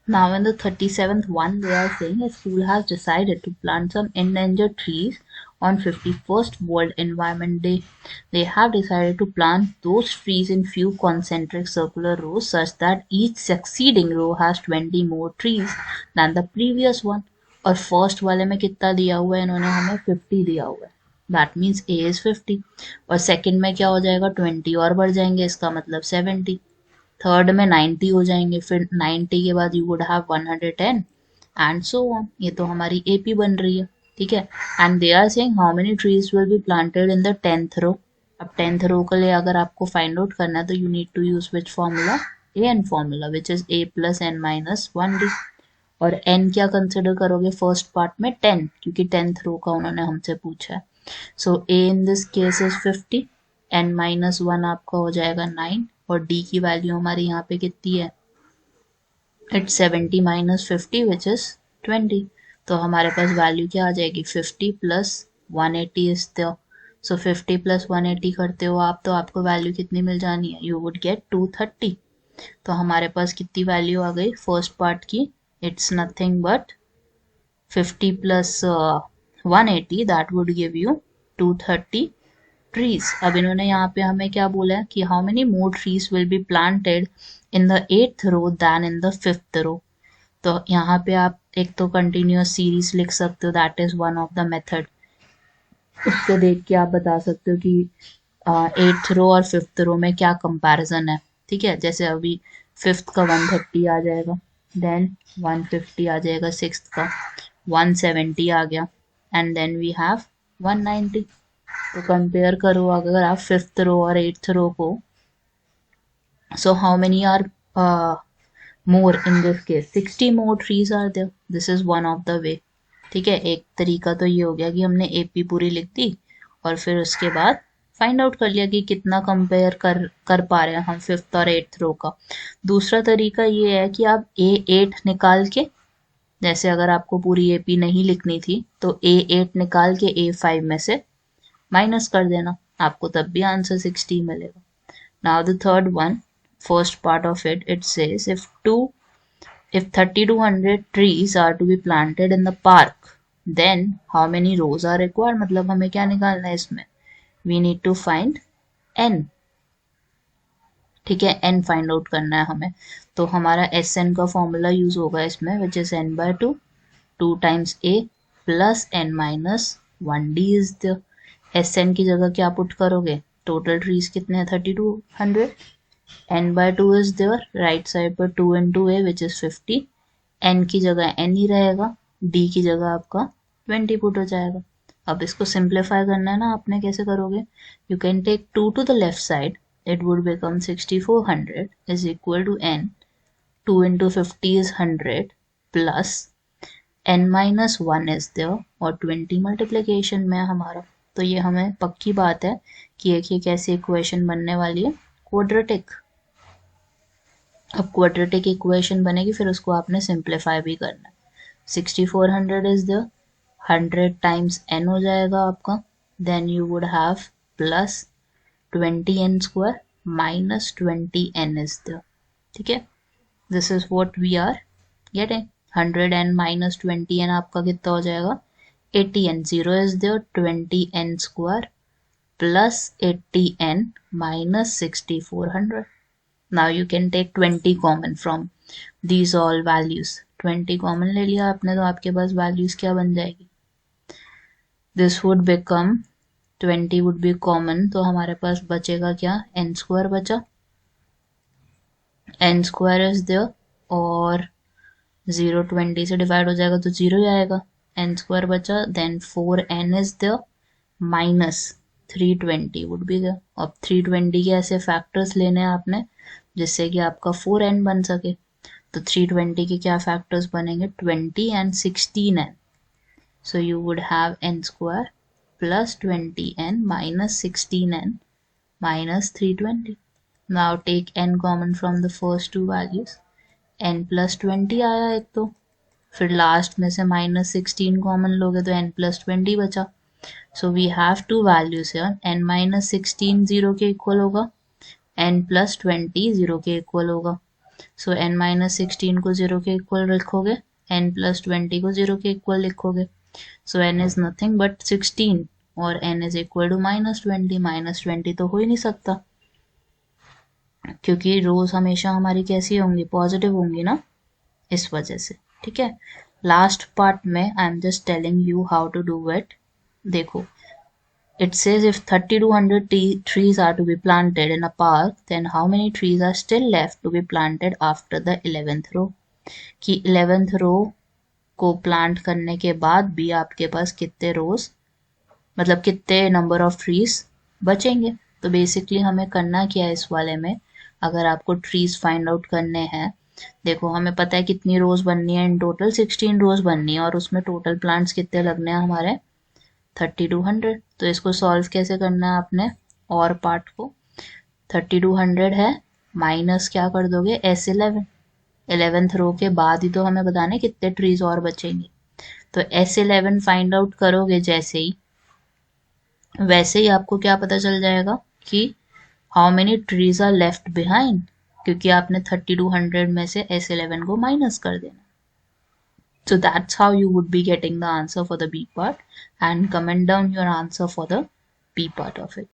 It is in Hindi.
Now in the 37th one, they are saying a school has decided to plant some endangered trees on 51st World Environment Day. They have decided to plant those trees in few concentric circular rows such that each succeeding row has 20 more trees than the previous one. और फर्स्ट वाले में कितना दिया हुआ है इन्होंने हमें 50 दिया हुआ है. दैट मीन्स ए इज 50 और सेकंड में क्या हो जाएगा 20 और बढ़ जाएंगे इसका मतलब 70. थर्ड में 90 हो जाएंगे फिर 90 के बाद you would have 110 and so on. ये तो हमारी एपी बन रही है. ठीक है. And they are saying how many trees will be planted in the 10th row. अब 10th रो के लिए अगर आपको फाइंड आउट करना है तो you need to use which formula A N formula which is A plus N minus 1d. और एन क्या कंसिडर करोगे फर्स्ट पार्ट में 10 क्योंकि 10th रो का उन्होंने हमसे पूछा है. So a in this case is 50 n minus 1 आपका हो जाएगा 9 और d की वैल्यू हमारी यहाँ पे कितनी है इट्स 70 माइनस 50 विच इज 20. तो हमारे पास वैल्यू क्या आ जाएगी 50 plus 180 is there. So 50 plus 180 करते हो आप तो आपको वैल्यू कितनी मिल जानी है यू वुड गेट 230. तो हमारे पास कितनी वैल्यू आ गई फर्स्ट पार्ट की it's nothing but 50 plus 180 that would give you 230 trees. अब इन्होंने यहाँ पे हमें क्या बोला है कि how many more trees will be planted in the 8th row than in the 5th row. तो यहाँ पे आप एक तो कंटिन्यूअस सीरीज लिख सकते हो that is one of the method. उसको देख के आप बता सकते हो कि 8th रो और 5th रो में क्या कंपैरिजन है. ठीक है. जैसे अभी 5th का 130 आ जाएगा देन 150 आ जाएगा 6th का 170 आ गया एंड देन वी हैव 190. तो कंपेयर करो अगर आप 5th रो और 8th रो को. So how many are more in this case 60 more trees are there. This is one of the way. ठीक है. एक तरीका तो ये हो गया कि हमने एपी पूरी लिख दी और फिर उसके बाद फाइंड आउट कर लिया कि कितना कंपेयर कर पा रहे हैं हम 5th और 8th रो का. दूसरा तरीका ये है कि आप A8 निकाल के जैसे अगर आपको पूरी एपी नहीं लिखनी थी तो A8 निकाल के A5 में से माइनस कर देना आपको तब भी आंसर 60 मिलेगा. Now the third one first part of it says if 3200 trees are to be planted in the park then how many rows are required. मतलब हमें क्या निकालना है इसमें we need to find n. ठीक है. n फाइंड आउट करना है हमें. तो हमारा Sn का फॉर्मूला यूज होगा इसमें which is n by 2 2 times a plus n minus 1d is the Sn की जगह क्या पुट करोगे टोटल ट्रीज कितने हैं 3200 n by 2 is there right side पर 2 into a which is 50 n की जगह n ही रहेगा d की जगह आपका 20 पुट हो जाएगा. अब इसको सिंप्लीफाई करना है ना आपने कैसे करोगे you can take 2 to the left side it would become 6400 is equal to n 2 into 50 is 100 plus n minus 1 is there और 20 मल्टीप्लिकेशन में हमारा. तो ये हमें पक्की बात है कि एक ये कैसी इक्वेशन बनने वाली है क्वाड्रेटिक. अब क्वाड्रेटिक इक्वेशन बनेगी फिर उसको आपने सिंप्लीफाई भी करना है. 6400 इज द 100 टाइम्स n हो जाएगा आपका then you would have plus 20n square minus 20n is the. ठीक है. This is what we are getting. 100n minus 20n आपका कितना हो जाएगा 80n. 0 is there 20n square plus 80n minus 6400. Now you can take 20 common from these all values. 20 common ले लिया आपने तो आपके पास values क्या बन जाएगी this would become 20 would be common तो हमारे पास बचेगा क्या n square बचा. n square is there और 0 20 से डिवाइड हो जाएगा तो 0 ही आएगा. n square बचा then 4n is there minus 320 would be there. अब 320 के ऐसे फैक्टर्स लेने हैं आपने जिससे कि आपका 4n बन सके. तो 320 के क्या फैक्टर्स बनेंगे 20 and 16n. So you would have n square plus 20n minus 16n minus 320. Now take n common from the first two values. n plus 20 आया एक तो फिर लास्ट में से माइनस 16 कॉमन लोगे तो n प्लस 20 बचा. So we have two values here n minus 16 0 के इक्वल होगा n प्लस 20 0 के इक्वल होगा. सो n माइनस 16 को 0 के इक्वल लिखोगे, n प्लस 20 को 0 के इक्वल लिखोगे। सो n इज नथिंग बट 16 और n इज इक्वल टू -20। -20 तो हो ही नहीं सकता क्योंकि रोज हमेशा हमारी कैसी होंगी, पॉजिटिव होंगी ना, इस वजह से। ठीक है, लास्ट पार्ट में I am just telling you how to do it. देखो, it says if 3200 trees are to be planted in a park, then how many trees are still left to be planted after the 11th row? कि 11th row को प्लांट करने के बाद भी आपके पास कितने रोज, मतलब कितने नंबर ऑफ ट्रीज बचेंगे। तो बेसिकली हमें करना क्या है इस वाले में, अगर आपको ट्रीज फाइंड आउट करने हैं, देखो हमें पता है कितनी रोज बननी है, इन टोटल 16 रोज बननी है और उसमें टोटल प्लांट्स कितने लगने हैं हमारे 3200। तो इसको सॉल्व कैसे करना है आपने, और पार्ट को 3200 है माइनस क्या कर दोगे S11, 11th रो के बाद ही तो हमें बताने कितने ट्रीज और बचेंगे। तो S11 फाइंड आउट करोगे जैसे ही, वैसे ही आपको क्या पता चल जाएगा कि how many trees are left behind, क्योंकि आपने 3200 में से S11 को माइनस कर देना। So that's how you would be getting the answer for the B part, and comment down your answer for the B part of it.